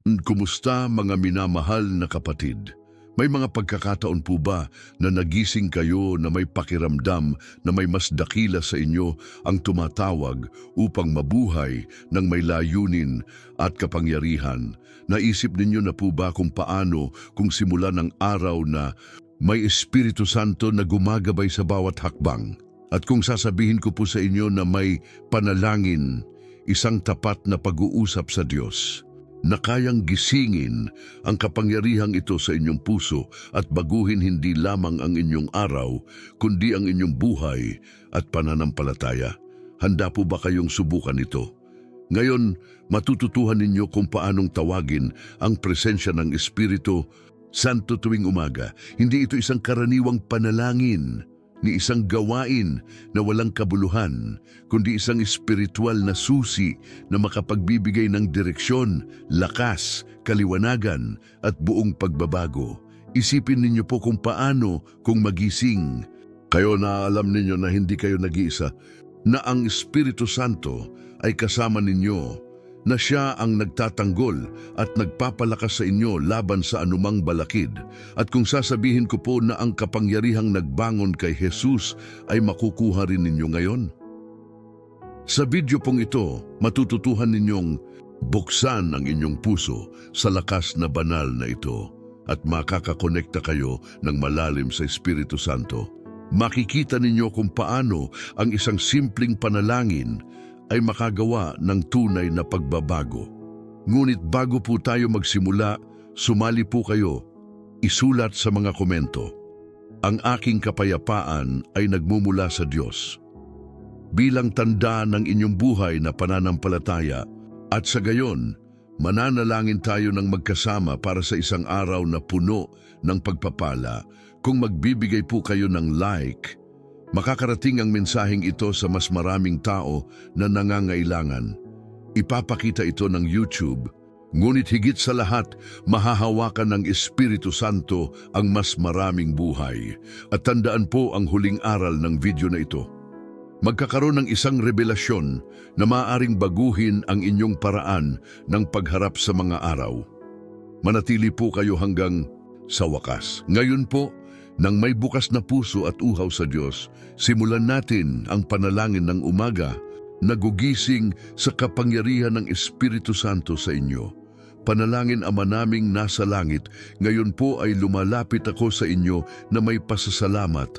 Kumusta mga minamahal na kapatid? May mga pagkakataon po ba na nagising kayo na may pakiramdam na may mas dakila sa inyo ang tumatawag upang mabuhay ng may layunin at kapangyarihan? Naisip ninyo na po ba kung paano kung simula ng araw na may Espiritu Santo na gumagabay sa bawat hakbang? At kung sasabihin ko po sa inyo na may panalangin, isang tapat na pag-uusap sa Diyos, na kayang gisingin ang kapangyarihang ito sa inyong puso at baguhin hindi lamang ang inyong araw, kundi ang inyong buhay at pananampalataya. Handa po ba kayong subukan ito? Ngayon, matututuhan ninyo kung paanong tawagin ang presensya ng Espiritu Santo tuwing umaga. Hindi ito isang karaniwang panalangin ni isang gawain na walang kabuluhan, kundi isang espiritual na susi na makapagbibigay ng direksyon, lakas, kaliwanagan at buong pagbabago. Isipin ninyo po kung paano kung magising kayo na alam ninyo na hindi kayo nag-iisa, na ang Espiritu Santo ay kasama ninyo, na siya ang nagtatanggol at nagpapalakas sa inyo laban sa anumang balakid. At kung sasabihin ko po na ang kapangyarihang nagbangon kay Jesus ay makukuha rin ninyo ngayon? Sa video pong ito, matututuhan ninyong buksan ang inyong puso sa lakas na banal na ito at makakakonekta kayo ng malalim sa Espiritu Santo. Makikita ninyo kung paano ang isang simpleng panalangin ay makagawa ng tunay na pagbabago. Ngunit bago po tayo magsimula, sumali po kayo. Isulat sa mga komento, ang aking kapayapaan ay nagmumula sa Diyos, bilang tanda ng inyong buhay na pananampalataya, at sa gayon, mananalangin tayo ng magkasama para sa isang araw na puno ng pagpapala. Kung magbibigay po kayo ng like, makakarating ang mensaheng ito sa mas maraming tao na nangangailangan. Ipapakita ito ng YouTube, ngunit higit sa lahat, mahahawakan ng Espiritu Santo ang mas maraming buhay. At tandaan po ang huling aral ng video na ito. Magkakaroon ng isang revelasyon na maaaring baguhin ang inyong paraan ng pagharap sa mga araw. Manatili po kayo hanggang sa wakas. Ngayon po, nang may bukas na puso at uhaw sa Diyos, simulan natin ang panalangin ng umaga, nagugising sa kapangyarihan ng Espiritu Santo sa inyo. Panalangin, Ama naming nasa langit, ngayon po ay lumalapit ako sa inyo na may pasasalamat.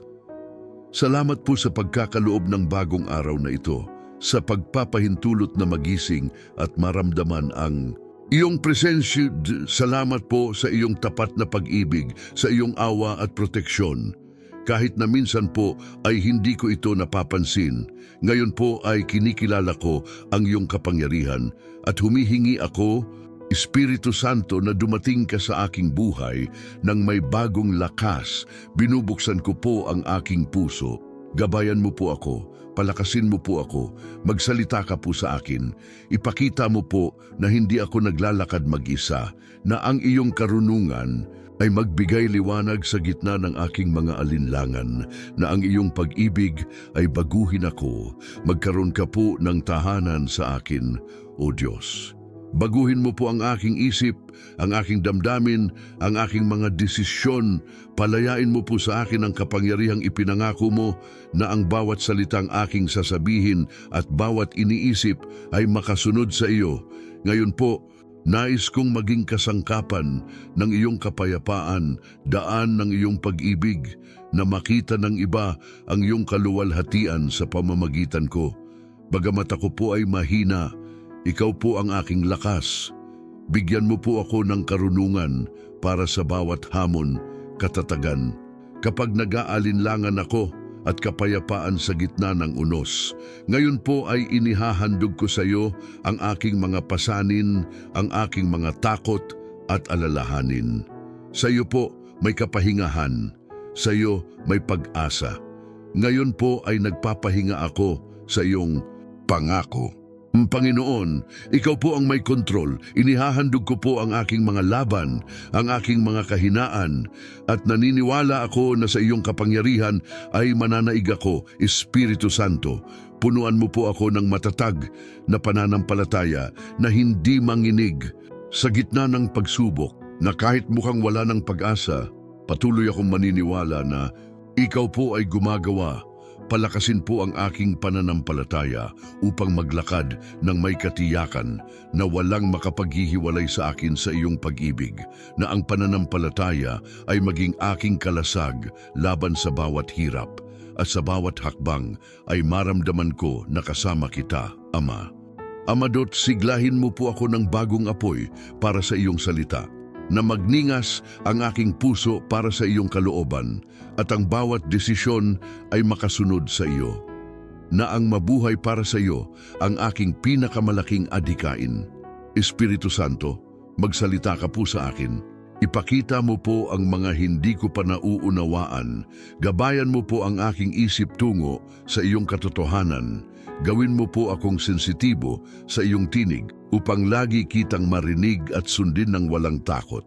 Salamat po sa pagkakaloob ng bagong araw na ito, sa pagpapahintulot na magising at maramdaman ang iyong presensya. Salamat po sa iyong tapat na pag-ibig, sa iyong awa at proteksyon. Kahit na minsan po ay hindi ko ito napapansin, ngayon po ay kinikilala ko ang iyong kapangyarihan at humihingi ako, Espiritu Santo, na dumating ka sa aking buhay nang may bagong lakas. Binubuksan ko po ang aking puso. Gabayan mo po ako, palakasin mo po ako, magsalita ka po sa akin. Ipakita mo po na hindi ako naglalakad mag-isa, na ang iyong karunungan ay magbigay liwanag sa gitna ng aking mga alinlangan, na ang iyong pag-ibig ay baguhin ako. Magkaroon ka po ng tahanan sa akin, O Diyos. Baguhin mo po ang aking isip, ang aking damdamin, ang aking mga desisyon. Palayain mo po sa akin ang kapangyarihang ipinangako mo na ang bawat salitang aking sasabihin at bawat iniisip ay makasunod sa iyo. Ngayon po, nais kong maging kasangkapan ng iyong kapayapaan, daan ng iyong pag-ibig, na makita ng iba ang iyong kaluwalhatian sa pamamagitan ko. Bagamat ako po ay mahina, ikaw po ang aking lakas. Bigyan mo po ako ng karunungan para sa bawat hamon, katatagan. Kapag nag-aalinlangan ako at kapayapaan sa gitna ng unos, ngayon po ay inihahandog ko sa iyo ang aking mga pasanin, ang aking mga takot at alalahanin. Sa iyo po may kapahingahan, sa iyo may pag-asa. Ngayon po ay nagpapahinga ako sa iyong pangako. Panginoon, ikaw po ang may kontrol. Inihahandog ko po ang aking mga laban, ang aking mga kahinaan, at naniniwala ako na sa iyong kapangyarihan ay mananaig ako, Espiritu Santo. Punuan mo po ako ng matatag na pananampalataya na hindi manginig Sa gitna ng pagsubok na kahit mukhang wala ng pag-asa, patuloy akong maniniwala na ikaw po ay gumagawa. Palakasin po ang aking pananampalataya upang maglakad ng may katiyakan na walang makapaghihiwalay sa akin sa iyong pag-ibig, na ang pananampalataya ay maging aking kalasag laban sa bawat hirap, at sa bawat hakbang ay maramdaman ko na kasama kita, Ama. Amadot, siglahin mo po ako ng bagong apoy para sa iyong salita, na magningas ang aking puso para sa iyong kalooban, at ang bawat desisyon ay makasunod sa iyo. Na ang mabuhay para sa iyo ang aking pinakamalaking adhikain. Espiritu Santo, magsalita ka po sa akin. Ipakita mo po ang mga hindi ko pa nauunawaan. Gabayan mo po ang aking isip tungo sa iyong katotohanan. Gawin mo po akong sensitibo sa iyong tinig upang lagi kitang marinig at sundin ng walang takot.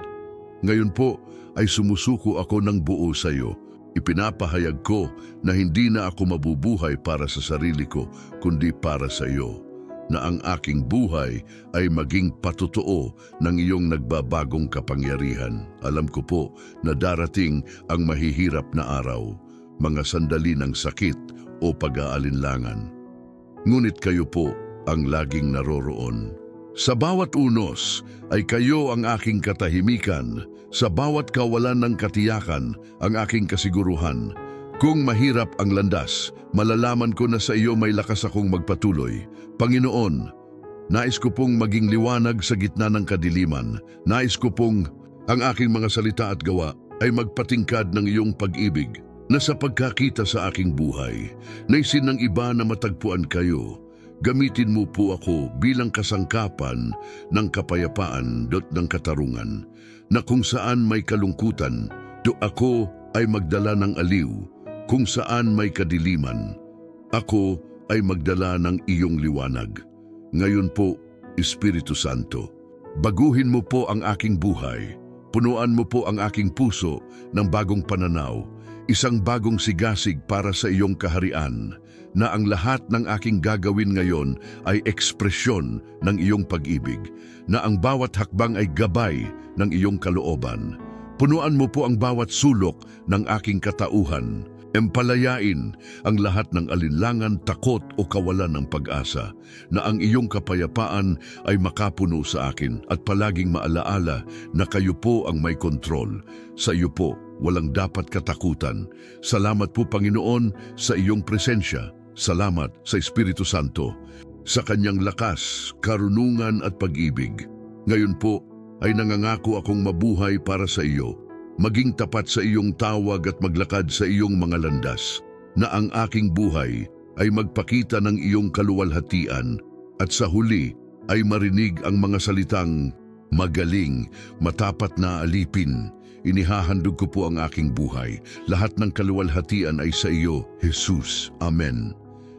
Ngayon po ay sumusuko ako ng buo sa iyo. Ipinapahayag ko na hindi na ako mabubuhay para sa sarili ko, kundi para sa iyo. Na ang aking buhay ay maging patotoo ng iyong nagbabagong kapangyarihan. Alam ko po na darating ang mahihirap na araw, mga sandali ng sakit o pag-aalinlangan. Ngunit kayo po ang laging naroroon. Sa bawat unos ay kayo ang aking katahimikan, sa bawat kawalan ng katiyakan ang aking kasiguruhan. Kung mahirap ang landas, malalaman ko na sa iyo may lakas akong magpatuloy. Panginoon, nais ko pong maging liwanag sa gitna ng kadiliman. Nais ko pong ang aking mga salita at gawa ay magpatingkad ng iyong pag-ibig na sa pagkakita sa aking buhay. Naisin ng iba na matagpuan kayo. Gamitin mo po ako bilang kasangkapan ng kapayapaan at ng katarungan, na kung saan may kalungkutan, do ako ay magdala ng aliw. Kung saan may kadiliman, ako ay magdala ng iyong liwanag. Ngayon po, Espiritu Santo, baguhin mo po ang aking buhay. Punuan mo po ang aking puso ng bagong pananaw, isang bagong sigasig para sa iyong kaharian, na ang lahat ng aking gagawin ngayon ay ekspresyon ng iyong pag-ibig, na ang bawat hakbang ay gabay ng iyong kalooban. Punuan mo po ang bawat sulok ng aking katauhan. Empalayain ang lahat ng alinlangan, takot o kawalan ng pag-asa, na ang iyong kapayapaan ay makapuno sa akin, at palaging maalaala na kayo po ang may kontrol. Sa iyo po walang dapat katakutan. Salamat po, Panginoon, sa iyong presensya. Salamat sa Espiritu Santo, sa kanyang lakas, karunungan at pag-ibig. Ngayon po ay nangangako akong mabuhay para sa iyo, maging tapat sa iyong tawag at maglakad sa iyong mga landas, na ang aking buhay ay magpakita ng iyong kaluwalhatian, at sa huli ay marinig ang mga salitang, magaling, matapat na alipin. Inihahandog ko po ang aking buhay. Lahat ng kaluwalhatian ay sa iyo, Jesus. Amen.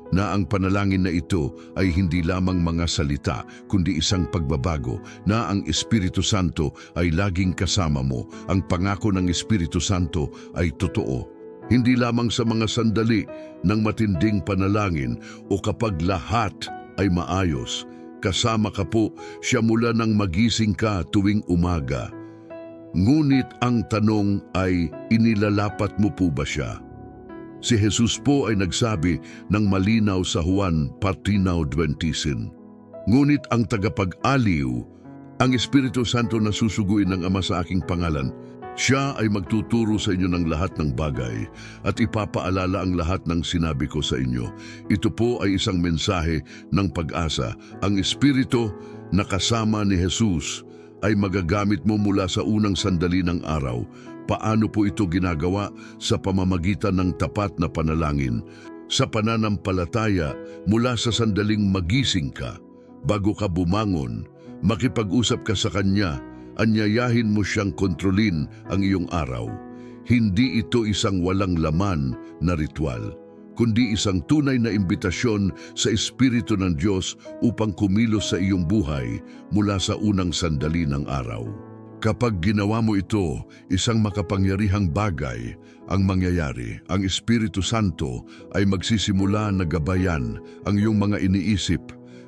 Na ang panalangin na ito ay hindi lamang mga salita, kundi isang pagbabago, na ang Espiritu Santo ay laging kasama mo. Ang pangako ng Espiritu Santo ay totoo. Hindi lamang sa mga sandali ng matinding panalangin o kapag lahat ay maayos. Kasama ka po siya mula nang magising ka tuwing umaga. Ngunit ang tanong ay, inilalapat mo po ba siya? Si Jesus po ay nagsabi ng malinaw sa Juan 14:20. Ngunit ang tagapag-aliw, ang Espiritu Santo na susuguin ng Ama sa aking pangalan, siya ay magtuturo sa inyo ng lahat ng bagay at ipapaalala ang lahat ng sinabi ko sa inyo. Ito po ay isang mensahe ng pag-asa. Ang Espiritu na kasama ni Jesus ay magagamit mo mula sa unang sandali ng araw. Paano po ito ginagawa? Sa pamamagitan ng tapat na panalangin, sa pananampalataya mula sa sandaling magising ka, bago ka bumangon, makipag-usap ka sa Kanya, anyayahin mo siyang kontrolin ang iyong araw. Hindi ito isang walang laman na ritual, kundi isang tunay na imbitasyon sa Espiritu ng Diyos upang kumilos sa iyong buhay mula sa unang sandali ng araw. Kapag ginawa mo ito, isang makapangyarihang bagay ang mangyayari. Ang Espiritu Santo ay magsisimula na gabayan ang iyong mga iniisip,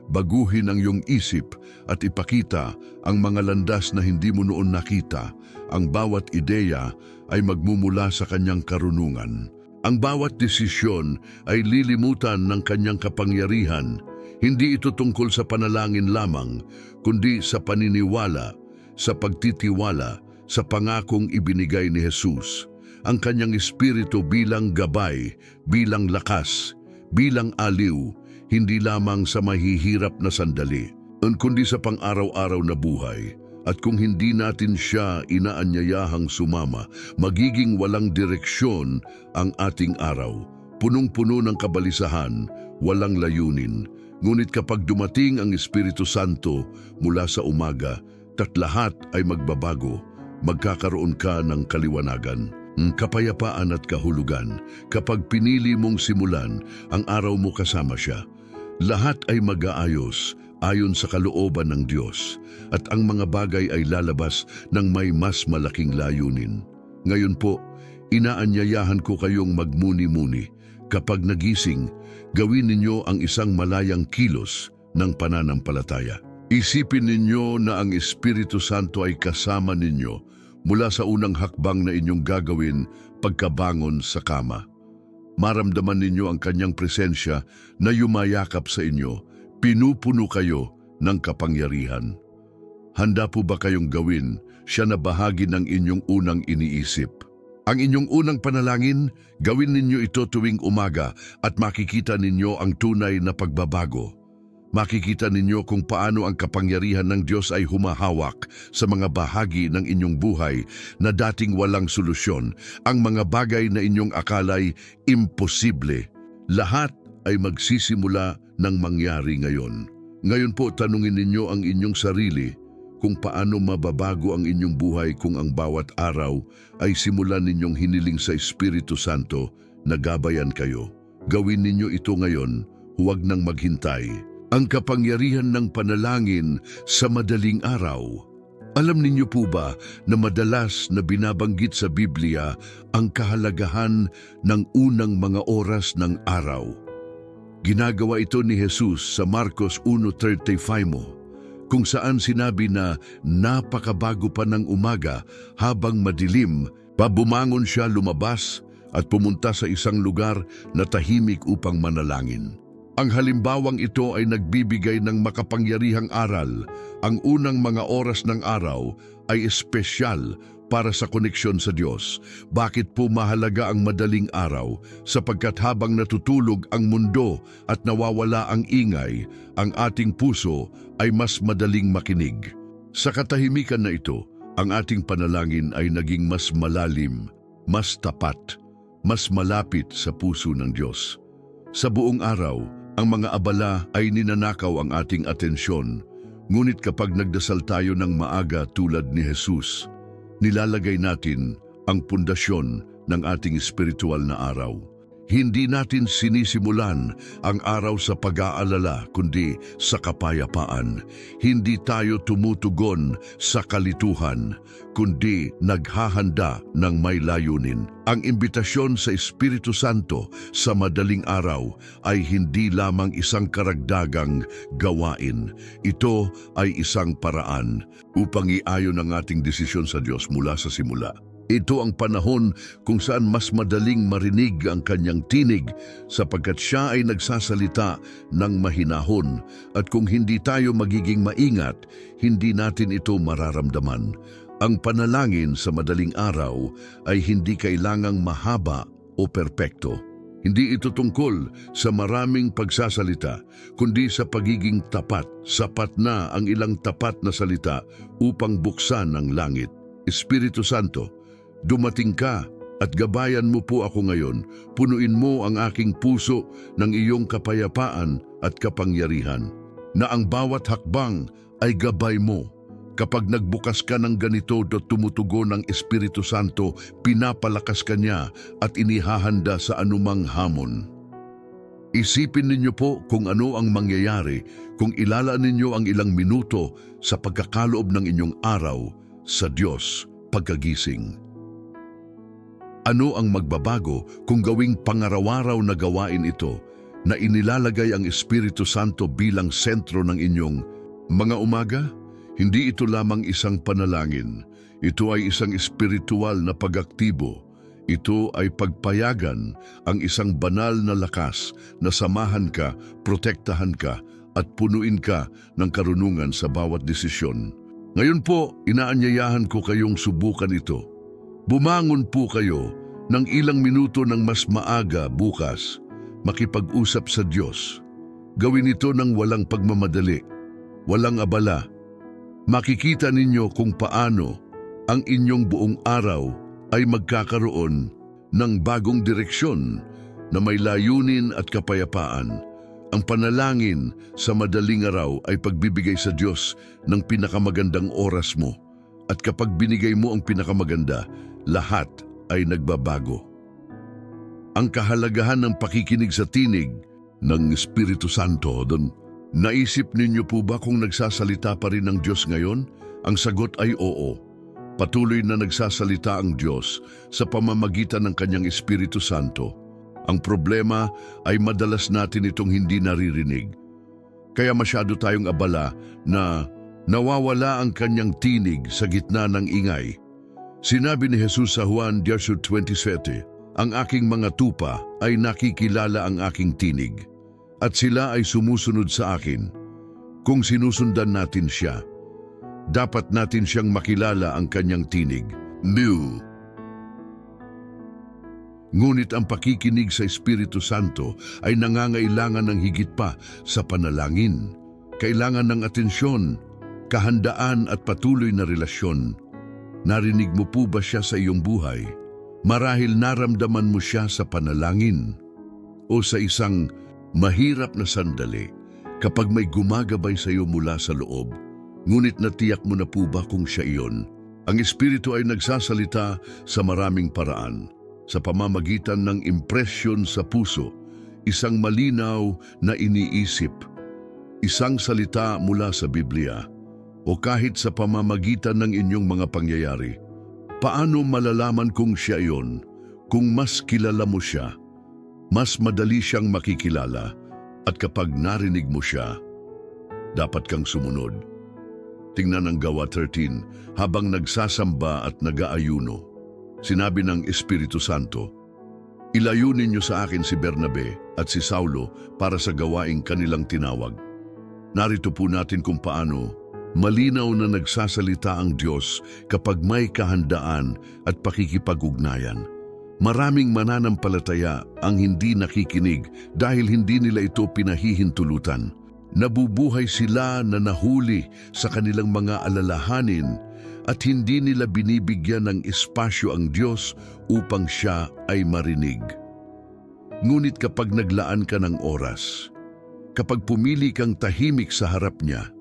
baguhin ang iyong isip at ipakita ang mga landas na hindi mo noon nakita. Ang bawat ideya ay magmumula sa kanyang karunungan. Ang bawat desisyon ay lilimutan ng kanyang kapangyarihan. Hindi ito tungkol sa panalangin lamang, kundi sa paniniwala, sa pagtitiwala, sa pangakong ibinigay ni Jesus. Ang kanyang espiritu bilang gabay, bilang lakas, bilang aliw, hindi lamang sa mahihirap na sandali, kundi sa pang-araw-araw na buhay. At kung hindi natin siya inaanyayahang sumama, magiging walang direksyon ang ating araw. Punong-puno ng kabalisahan, walang layunin. Ngunit kapag dumating ang Espiritu Santo mula sa umaga, lahat ay magbabago. Magkakaroon ka ng kaliwanagan, kapayapaan at kahulugan. Kapag pinili mong simulan ang araw mo kasama siya, lahat ay mag-aayos ayon sa kalooban ng Diyos, at ang mga bagay ay lalabas ng may mas malaking layunin. Ngayon po, inaanyayahan ko kayong magmuni-muni. Kapag nagising, gawin ninyo ang isang malayang kilos ng pananampalataya. Isipin ninyo na ang Espiritu Santo ay kasama ninyo mula sa unang hakbang na inyong gagawin pagkabangon sa kama. Maramdaman ninyo ang kanyang presensya na yumayakap sa inyo. Pinupuno kayo ng kapangyarihan. Handa po ba kayong gawin siya na bahagi ng inyong unang iniisip? Ang inyong unang panalangin, gawin ninyo ito tuwing umaga at makikita ninyo ang tunay na pagbabago. Makikita ninyo kung paano ang kapangyarihan ng Diyos ay humahawak sa mga bahagi ng inyong buhay na dating walang solusyon. Ang mga bagay na inyong akala'y imposible, lahat ay magsisimula ng mangyari ngayon. Ngayon po, tanungin ninyo ang inyong sarili kung paano mababago ang inyong buhay kung ang bawat araw ay simulan ninyong hiniling sa Espiritu Santo na gabayan kayo. Gawin ninyo ito ngayon, huwag nang maghintay. Ang kapangyarihan ng panalangin sa madaling araw. Alam ninyo po ba na madalas na binabanggit sa Biblia ang kahalagahan ng unang mga oras ng araw? Ginagawa ito ni Jesus sa Marcos 1:35, kung saan sinabi na napakabago pa ng umaga habang madilim, bumangon siya, lumabas at pumunta sa isang lugar na tahimik upang manalangin. Ang halimbawang ito ay nagbibigay ng makapangyarihang aral. Ang unang mga oras ng araw ay espesyal para sa koneksyon sa Diyos. Bakit po mahalaga ang madaling araw? Sapagkat habang natutulog ang mundo at nawawala ang ingay, ang ating puso ay mas madaling makinig. Sa katahimikan na ito, ang ating panalangin ay naging mas malalim, mas tapat, mas malapit sa puso ng Diyos. Sa buong araw, ang mga abala ay ninanakaw ang ating atensyon. Ngunit kapag nagdasal tayo ng maaga tulad ni Jesus, nilalagay natin ang pundasyon ng ating espiritual na araw. Hindi natin sinisimulan ang araw sa pag-aalala, kundi sa kapayapaan. Hindi tayo tumutugon sa kalituhan, kundi naghahanda ng may layunin. Ang imbitasyon sa Espiritu Santo sa madaling araw ay hindi lamang isang karagdagang gawain. Ito ay isang paraan upang iayon ang ating desisyon sa Diyos mula sa simula. Ito ang panahon kung saan mas madaling marinig ang kanyang tinig sapagkat siya ay nagsasalita ng mahinahon, at kung hindi tayo magiging maingat, hindi natin ito mararamdaman. Ang panalangin sa madaling araw ay hindi kailangang mahaba o perpekto. Hindi ito tungkol sa maraming pagsasalita, kundi sa pagiging tapat. Sapat na ang ilang tapat na salita upang buksan ang langit. Espiritu Santo, dumating ka at gabayan mo po ako ngayon. Punuin mo ang aking puso ng iyong kapayapaan at kapangyarihan, na ang bawat hakbang ay gabay mo. Kapag nagbukas ka ng ganito at tumutugon ng Espiritu Santo, pinapalakas ka niya at inihahanda sa anumang hamon. Isipin ninyo po kung ano ang mangyayari kung ilalaan ninyo ang ilang minuto sa pagkakaloob ng inyong araw sa Diyos pagkagising. Ano ang magbabago kung gawing pangaraw-araw na gawain ito? na inilalagay ang Espiritu Santo bilang sentro ng inyong mga umaga? Hindi ito lamang isang panalangin. Ito ay isang espiritual na pag-aktibo. Ito ay pagpayagan ang isang banal na lakas na samahan ka, protektahan ka, at punuin ka ng karunungan sa bawat desisyon. Ngayon po, inaanyayahan ko kayong subukan ito. Bumangon po kayo ng ilang minuto ng mas maaga bukas, makipag-usap sa Diyos. Gawin ito ng walang pagmamadali, walang abala. Makikita ninyo kung paano ang inyong buong araw ay magkakaroon ng bagong direksyon na may layunin at kapayapaan. Ang panalangin sa madaling araw ay pagbibigay sa Diyos ng pinakamagandang oras mo. At kapag binigay mo ang pinakamaganda, lahat ay nagbabago. Ang kahalagahan ng pakikinig sa tinig ng Espiritu Santo. Naisip ninyo po ba kung nagsasalita pa rin ang Diyos ngayon? Ang sagot ay oo. Patuloy na nagsasalita ang Diyos sa pamamagitan ng Kanyang Espiritu Santo. Ang problema ay madalas natin itong hindi naririnig. Kaya masyado tayong abala na nawawala ang Kanyang tinig sa gitna ng ingay. Sinabi ni Jesus sa Juan 10:27, "Ang aking mga tupa ay nakikilala ang aking tinig, at sila ay sumusunod sa akin." Kung sinusundan natin siya, dapat natin siyang makilala ang kanyang tinig. Ngunit ang pakikinig sa Espiritu Santo ay nangangailangan ng higit pa sa panalangin. Kailangan ng atensyon, kahandaan at patuloy na relasyon. Narinig mo po ba siya sa iyong buhay? Marahil naramdaman mo siya sa panalangin o sa isang mahirap na sandali kapag may gumagabay sa iyo mula sa loob. Ngunit natiyak mo na po ba kung siya iyon? Ang Espiritu ay nagsasalita sa maraming paraan, sa pamamagitan ng impresyon sa puso, isang malinaw na iniisip, isang salita mula sa Biblia, o kahit sa pamamagitan ng inyong mga pangyayari. Paano malalaman kung siya iyon? Kung mas kilala mo siya, mas madali siyang makikilala, at kapag narinig mo siya, dapat kang sumunod. Tingnan ang Gawa 13, habang nagsasamba at nag-aayuno. Sinabi ng Espiritu Santo, "Ilayo ninyo sa akin si Bernabe at si Saulo para sa gawaing kanilang tinawag." Narito po natin kung paano malinaw na nagsasalita ang Diyos kapag may kahandaan at pakikipag-ugnayan. Maraming mananampalataya ang hindi nakikinig dahil hindi nila ito pinahihintulutan. Nabubuhay sila na nahuli sa kanilang mga alalahanin at hindi nila binibigyan ng espasyo ang Diyos upang siya ay marinig. Ngunit kapag naglaan ka ng oras, kapag pumili kang tahimik sa harap niya,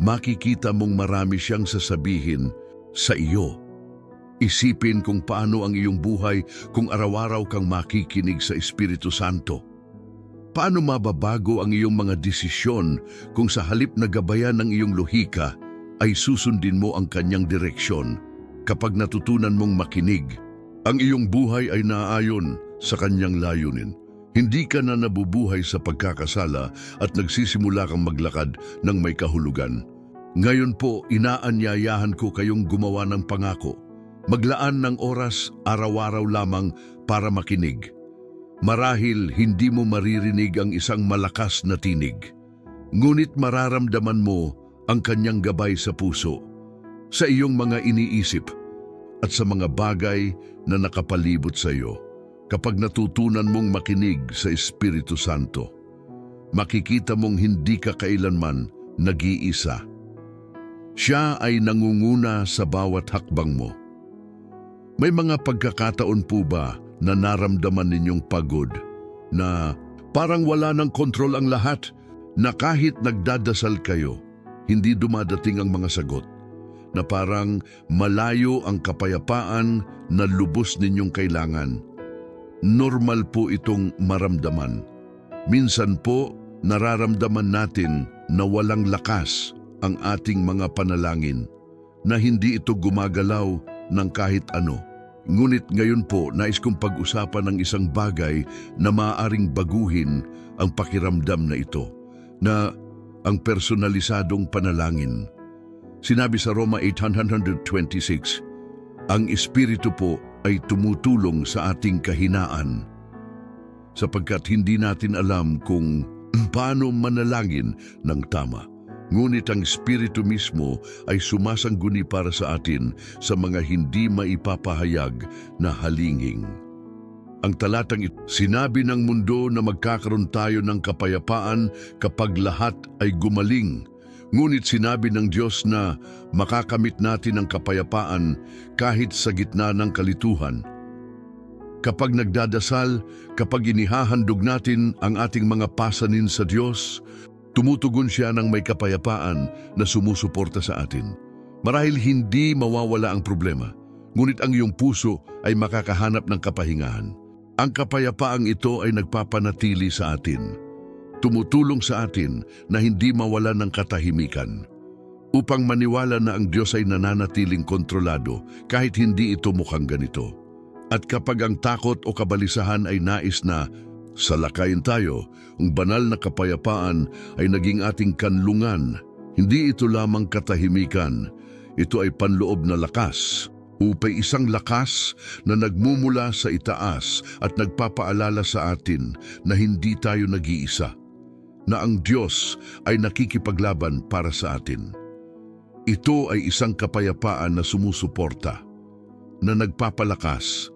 makikita mong marami siyang sasabihin sa iyo. Isipin kung paano ang iyong buhay kung araw-araw kang makikinig sa Espiritu Santo. Paano mababago ang iyong mga desisyon kung sa halip na gabayan ng iyong lohika ay susundin mo ang kanyang direksyon? Kapag natutunan mong makinig, ang iyong buhay ay naaayon sa kanyang layunin. Hindi ka na nabubuhay sa pagkakasala at nagsisimula kang maglakad ng may kahulugan. Ngayon po, inaanyayahan ko kayong gumawa ng pangako. Maglaan ng oras araw-araw lamang para makinig. Marahil hindi mo maririnig ang isang malakas na tinig, ngunit mararamdaman mo ang kanyang gabay sa puso, sa iyong mga iniisip, at sa mga bagay na nakapalibot sa iyo. Kapag natutunan mong makinig sa Espiritu Santo, makikita mong hindi ka kailanman nag-iisa. Siya ay nangunguna sa bawat hakbang mo. May mga pagkakataon po ba na naramdaman ninyong pagod, na parang wala ng kontrol ang lahat, na kahit nagdadasal kayo, hindi dumadating ang mga sagot, na parang malayo ang kapayapaan na lubos ninyong kailangan? Normal po itong maramdaman. Minsan po, nararamdaman natin na walang lakas ang ating mga panalangin, na hindi ito gumagalaw ng kahit ano. Ngunit ngayon po, nais kong pag-usapan ng isang bagay na maaaring baguhin ang pakiramdam na ito, na ang personalisadong panalangin. Sinabi sa Roma 8:26, ang Espiritu po ay tumutulong sa ating kahinaan, sapagkat hindi natin alam kung paano manalangin ng tama. Ngunit ang Espiritu mismo ay sumasangguni para sa atin sa mga hindi maipapahayag na halinging. Ang talatang ito, sinabi ng mundo na magkakaroon tayo ng kapayapaan kapag lahat ay gumaling. Ngunit sinabi ng Diyos na makakamit natin ang kapayapaan kahit sa gitna ng kalituhan. Kapag nagdadasal, kapag inihahandog natin ang ating mga pasanin sa Diyos, tumutugon siya ng may kapayapaan na sumusuporta sa atin. Marahil hindi mawawala ang problema, ngunit ang iyong puso ay makakahanap ng kapahingahan. Ang kapayapaang ito ay nagpapanatili sa atin. Tumutulong sa atin na hindi mawala ng katahimikan, upang maniwala na ang Diyos ay nananatiling kontrolado kahit hindi ito mukhang ganito. At kapag ang takot o kabalisahan ay nais na salakayin tayo, ang banal na kapayapaan ay naging ating kanlungan. Hindi ito lamang katahimikan, ito ay panloob na lakas. Upay isang lakas na nagmumula sa itaas at nagpapaalala sa atin na hindi tayo nag-iisa, na ang Diyos ay nakikipaglaban para sa atin. Ito ay isang kapayapaan na sumusuporta, na nagpapalakas,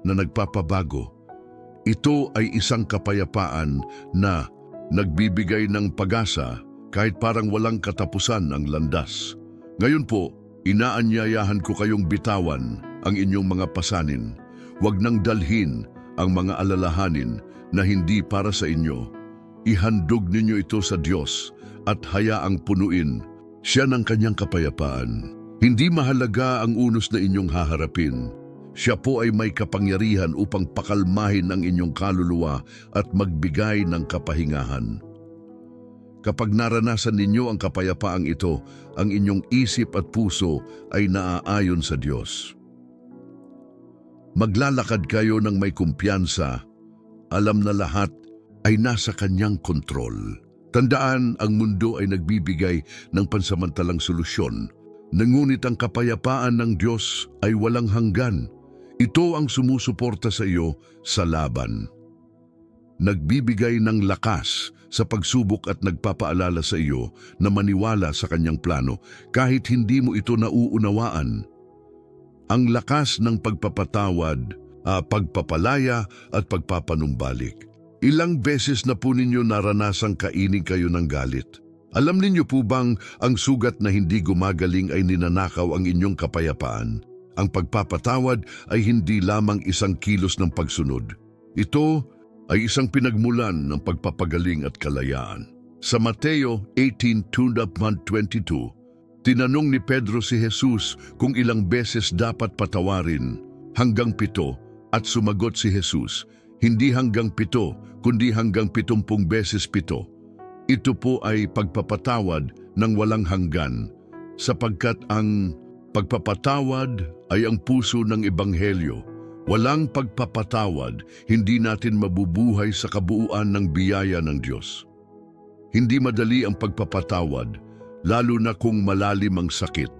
na nagpapabago. Ito ay isang kapayapaan na nagbibigay ng pag-asa kahit parang walang katapusan ang landas. Ngayon po, inaanyayahan ko kayong bitawan ang inyong mga pasanin. Huwag nang dalhin ang mga alalahanin na hindi para sa inyo. Ihandog ninyo ito sa Diyos at hayaang punuin siya ng kanyang kapayapaan. Hindi mahalaga ang unos na inyong haharapin. Siya po ay may kapangyarihan upang pakalmahin ang inyong kaluluwa at magbigay ng kapahingahan. Kapag naranasan ninyo ang kapayapaang ito, ang inyong isip at puso ay naaayon sa Diyos. Maglalakad kayo ng may kumpiyansa, alam na lahat ay nasa kanyang kontrol. Tandaan, ang mundo ay nagbibigay ng pansamantalang solusyon, ngunit ang kapayapaan ng Diyos ay walang hanggan. Ito ang sumusuporta sa iyo sa laban. Nagbibigay ng lakas sa pagsubok at nagpapaalala sa iyo na maniwala sa kanyang plano kahit hindi mo ito nauunawaan. Ang lakas ng pagpapatawad, pagpapalaya at pagpapanumbalik. Ilang beses na po ninyo naranasang kainin kayo ng galit. Alam ninyo po bang ang sugat na hindi gumagaling ay ninanakaw ang inyong kapayapaan? Ang pagpapatawad ay hindi lamang isang kilos ng pagsunod. Ito ay isang pinagmulan ng pagpapagaling at kalayaan. Sa Mateo 18:22, tinanong ni Pedro si Jesus kung ilang beses dapat patawarin. Hanggang 7, at sumagot si Jesus, hindi hanggang 7, kundi hanggang 70 beses 7. Ito po ay pagpapatawad ng walang hanggan, sapagkat ang pagpapatawad ay ang puso ng Ebanghelyo. Walang pagpapatawad, hindi natin mabubuhay sa kabuuan ng biyaya ng Diyos. Hindi madali ang pagpapatawad, lalo na kung malalim ang sakit.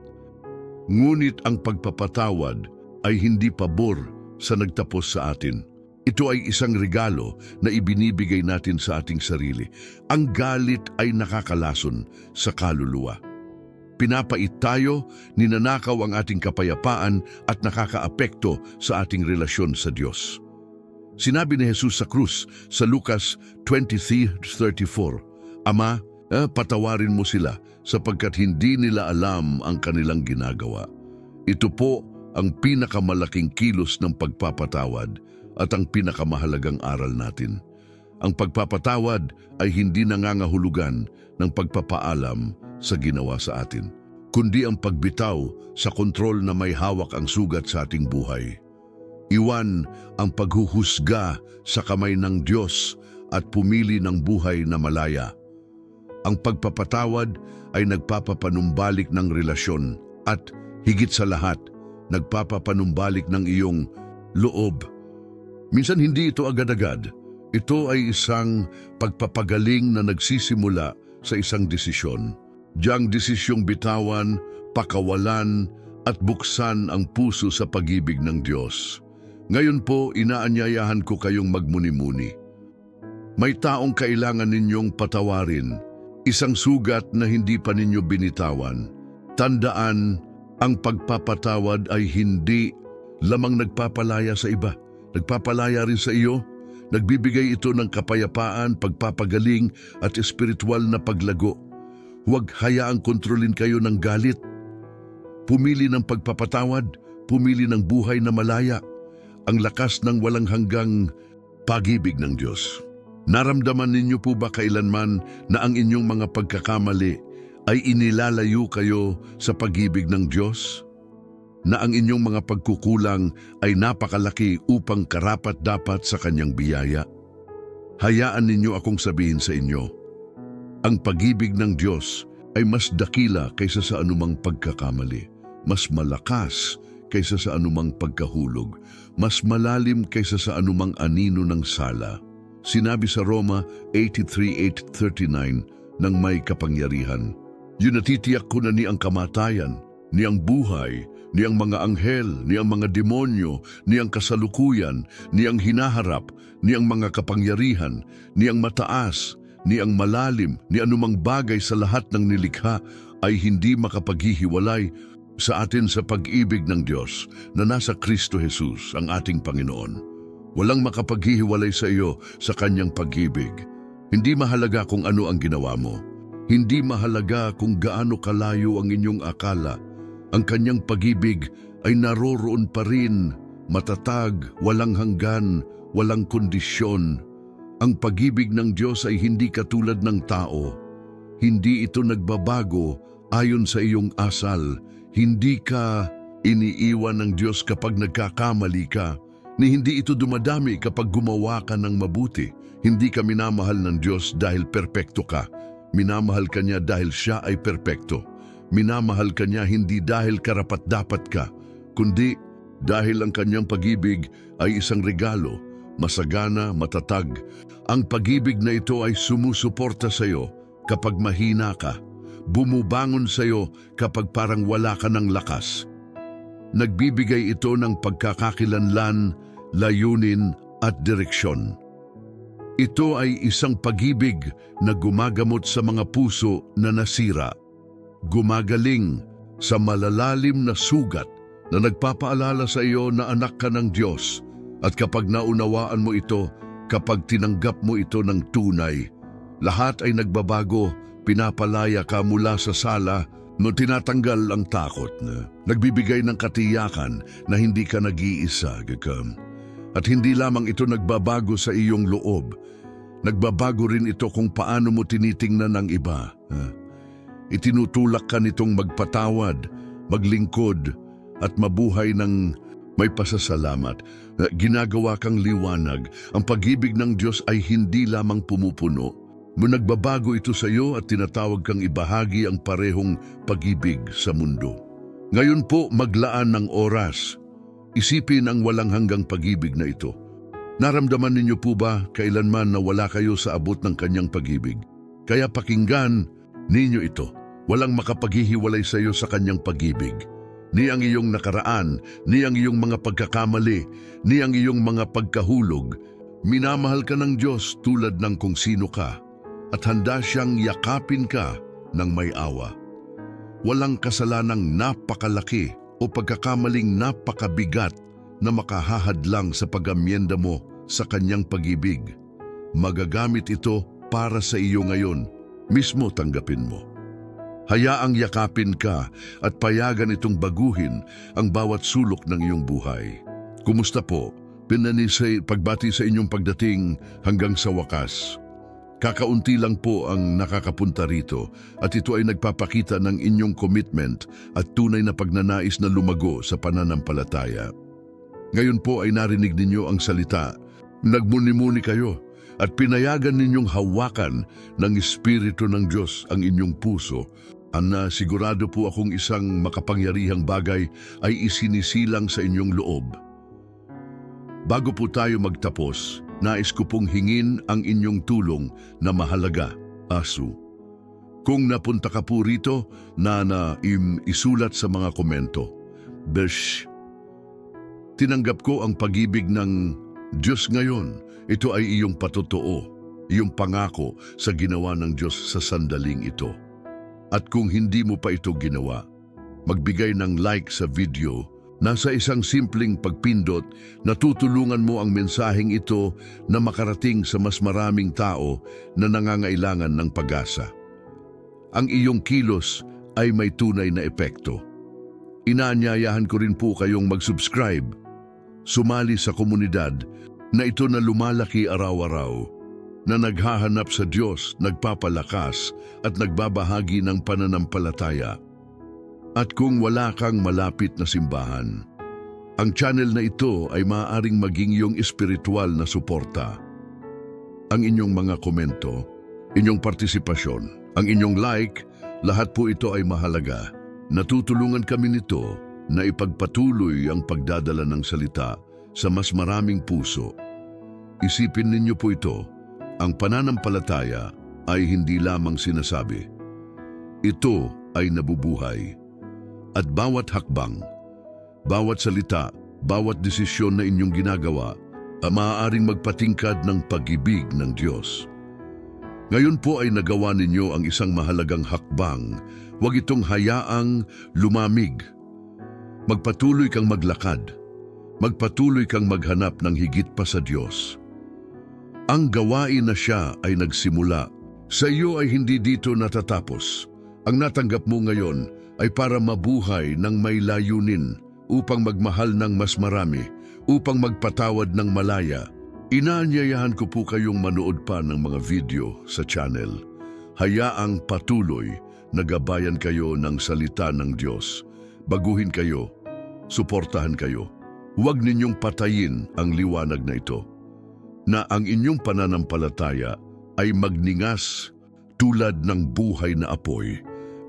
Ngunit ang pagpapatawad ay hindi pabor sa nagtapos sa atin. Ito ay isang regalo na ibinibigay natin sa ating sarili. Ang galit ay nakakalason sa kaluluwa. Pinapait tayo, ninanakaw ang ating kapayapaan at nakakaapekto sa ating relasyon sa Diyos. Sinabi ni Jesus sa krus sa Lucas 23:34, Ama, patawarin mo sila sapagkat hindi nila alam ang kanilang ginagawa. Ito po ang pinakamalaking kilos ng pagpapatawad at ang pinakamahalagang aral natin. Ang pagpapatawad ay hindi nangangahulugan ng pagpapaalam sa ginawa sa atin, kundi ang pagbitaw sa kontrol na may hawak ang sugat sa ating buhay. Iwan ang paghuhusga sa kamay ng Diyos at pumili ng buhay na malaya. Ang pagpapatawad ay nagpapapanumbalik ng relasyon at, higit sa lahat, nagpapapanumbalik ng iyong loob. Minsan hindi ito agad-agad. Ito ay isang pagpapagaling na nagsisimula sa isang desisyon. Diyang desisyong bitawan, pakawalan at buksan ang puso sa pag-ibig ng Diyos. Ngayon po, inaanyayahan ko kayong magmuni-muni. May taong kailangan ninyong patawarin, isang sugat na hindi pa ninyo binitawan. Tandaan, ang pagpapatawad ay hindi lamang nagpapalaya sa iba. Nagpapalaya rin sa iyo. Nagbibigay ito ng kapayapaan, pagpapagaling at espiritual na paglago. Huwag hayaang kontrolin kayo ng galit. Pumili ng pagpapatawad, pumili ng buhay na malaya. Ang lakas ng walang hanggang pag-ibig ng Diyos. Naramdaman ninyo po ba kailanman na ang inyong mga pagkakamali ay inilalayo kayo sa pag-ibig ng Diyos? Na ang inyong mga pagkukulang ay napakalaki upang karapat-dapat sa Kanyang biyaya? Hayaan ninyo akong sabihin sa inyo, ang pag-ibig ng Diyos ay mas dakila kaysa sa anumang pagkakamali, mas malakas kaysa sa anumang pagkahulog, mas malalim kaysa sa anumang anino ng sala. Sinabi sa Roma 83:8-39 ng may kapangyarihan, yun natitiyak ko na ni ang kamatayan, ni ang buhay, ni ang mga anghel, ni ang mga demonyo, ni ang kasalukuyan, ni ang hinaharap, ni ang mga kapangyarihan, ni ang mataas, ni ang malalim, ni anumang bagay sa lahat ng nilikha ay hindi makapaghihiwalay sa atin sa pag-ibig ng Diyos na nasa Kristo Jesus, ang ating Panginoon. Walang makapaghihiwalay sa iyo sa Kanyang pag-ibig. Hindi mahalaga kung ano ang ginawa mo. Hindi mahalaga kung gaano kalayo ang inyong akala. Ang Kanyang pag-ibig ay naroroon pa rin, matatag, walang hanggan, walang kondisyon. Ang pag-ibig ng Diyos ay hindi katulad ng tao. Hindi ito nagbabago ayon sa iyong asal. Hindi ka iniiwan ng Diyos kapag nagkakamali ka, ni hindi ito dumadami kapag gumawa ka ng mabuti. Hindi ka minamahal ng Diyos dahil perpekto ka. Minamahal ka niya dahil siya ay perpekto. Minamahal ka niya hindi dahil karapat-dapat ka, kundi dahil ang Kanyang pag-ibig ay isang regalo, masagana, matatag. Ang pag-ibig na ito ay sumusuporta sa iyo kapag mahina ka, bumubangon sa iyo kapag parang wala ka ng lakas. Nagbibigay ito ng pagkakakilanlan, layunin at direksyon. Ito ay isang pag-ibig na gumagamot sa mga puso na nasira. Gumagaling sa malalalim na sugat na nagpapaalala sa iyo na anak ka ng Diyos, at kapag naunawaan mo ito, kapag tinanggap mo ito ng tunay, lahat ay nagbabago, pinapalaya ka mula sa sala, no tinatanggal ang takot na nagbibigay ng katiyakan na hindi ka nag-iisa, gagam. At hindi lamang ito nagbabago sa iyong loob, nagbabago rin ito kung paano mo tinitingnan ang iba. Itinutulak ka nitong magpatawad, maglingkod, at mabuhay ng may pasasalamat. Ginagawa kang liwanag. Ang pag-ibig ng Diyos ay hindi lamang pumupuno. Nagbabago ito sa iyo at tinatawag kang ibahagi ang parehong pag-ibig sa mundo. Ngayon po, maglaan ng oras. Isipin ang walang hanggang pag-ibig na ito. Naramdaman ninyo po ba kailanman na wala kayo sa abot ng Kanyang pag-ibig? Kaya pakinggan ninyo ito. Walang makapaghihiwalay sa iyo sa Kanyang pag-ibig. Ni ang iyong nakaraan, ni ang iyong mga pagkakamali, ni ang iyong mga pagkahulog. Minamahal ka ng Diyos tulad ng kung sino ka, at handa siyang yakapin ka ng may awa. Walang kasalanang napakalaki o pagkakamaling napakabigat na makahahadlang sa pag-amyenda mo sa Kanyang pag-ibig. Magagamit ito para sa iyo ngayon. Mismo tanggapin mo. Hayaang yakapin ka at payagan itong baguhin ang bawat sulok ng iyong buhay. Kumusta po? Pagbati sa inyong pagdating hanggang sa wakas. Kakaunti lang po ang nakakapunta rito at ito ay nagpapakita ng inyong commitment at tunay na pagnanais na lumago sa pananampalataya. Ngayon po ay narinig ninyo ang salita. Nagmuni-muni kayo at pinayagan ninyong hawakan ng Espiritu ng Diyos ang inyong puso Sigurado po akong isang makapangyarihang bagay ay isinisilang sa inyong loob. Bago po tayo magtapos, nais ko pong hingin ang inyong tulong na mahalaga, Asu. Kung napunta ka po rito, isulat sa mga komento. Besh, tinanggap ko ang pag-ibig ng Diyos ngayon. Ito ay iyong patotoo, iyong pangako sa ginawa ng Diyos sa sandaling ito. At kung hindi mo pa ito ginawa, magbigay ng like sa video. Nasa isang simpleng pagpindot, natutulungan mo ang mensaheng ito na makarating sa mas maraming tao na nangangailangan ng pag-asa. Ang iyong kilos ay may tunay na epekto. Inaanyayahan ko rin po kayong mag-subscribe, sumali sa komunidad na ito na lumalaki araw-araw, na naghahanap sa Diyos, nagpapalakas at nagbabahagi ng pananampalataya. At kung wala kang malapit na simbahan, ang channel na ito ay maaaring maging iyong espiritual na suporta. Ang inyong mga komento, inyong partisipasyon, ang inyong like, lahat po ito ay mahalaga. Natutulungan kami nito na ipagpatuloy ang pagdadala ng salita sa mas maraming puso. Isipin ninyo po ito, ang pananampalataya ay hindi lamang sinasabi. Ito ay nabubuhay. At bawat hakbang, bawat salita, bawat desisyon na inyong ginagawa, maaaring magpatingkad ng pag-ibig ng Diyos. Ngayon po ay nagawa ninyo ang isang mahalagang hakbang. Huwag itong hayaang lumamig. Magpatuloy kang maglakad. Magpatuloy kang maghanap ng higit pa sa Diyos. Ang gawain na siya ay nagsimula. Sa iyo ay hindi dito natatapos. Ang natanggap mo ngayon ay para mabuhay ng may layunin, upang magmahal ng mas marami, upang magpatawad ng malaya. Inaanyayahan ko po kayong manood pa ng mga video sa channel. Hayaang patuloy na gabayan kayo ng salita ng Diyos. Baguhin kayo, suportahan kayo. Huwag ninyong patayin ang liwanag na ito, na ang inyong pananampalataya ay magningas tulad ng buhay na apoy,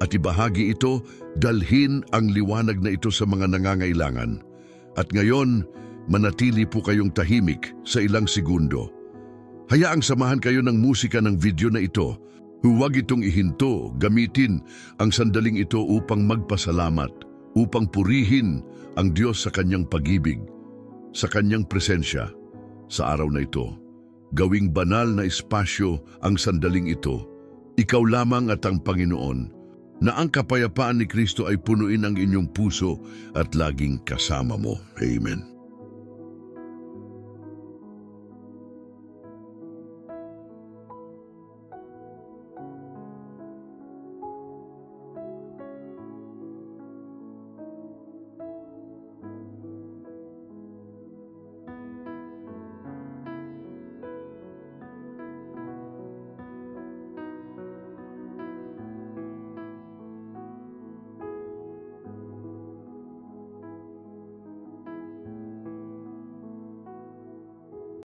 at ibahagi ito, dalhin ang liwanag na ito sa mga nangangailangan. At ngayon, manatili po kayong tahimik sa ilang segundo. Hayaang samahan kayo ng musika ng video na ito. Huwag itong ihinto, gamitin ang sandaling ito upang magpasalamat, upang purihin ang Diyos sa kanyang pag-ibig, sa kanyang presensya. Sa araw na ito, gawing banal na espasyo ang sandaling ito. Ikaw lamang at ang Panginoon, na ang kapayapaan ni Kristo ay punuin ang inyong puso at laging kasama mo. Amen.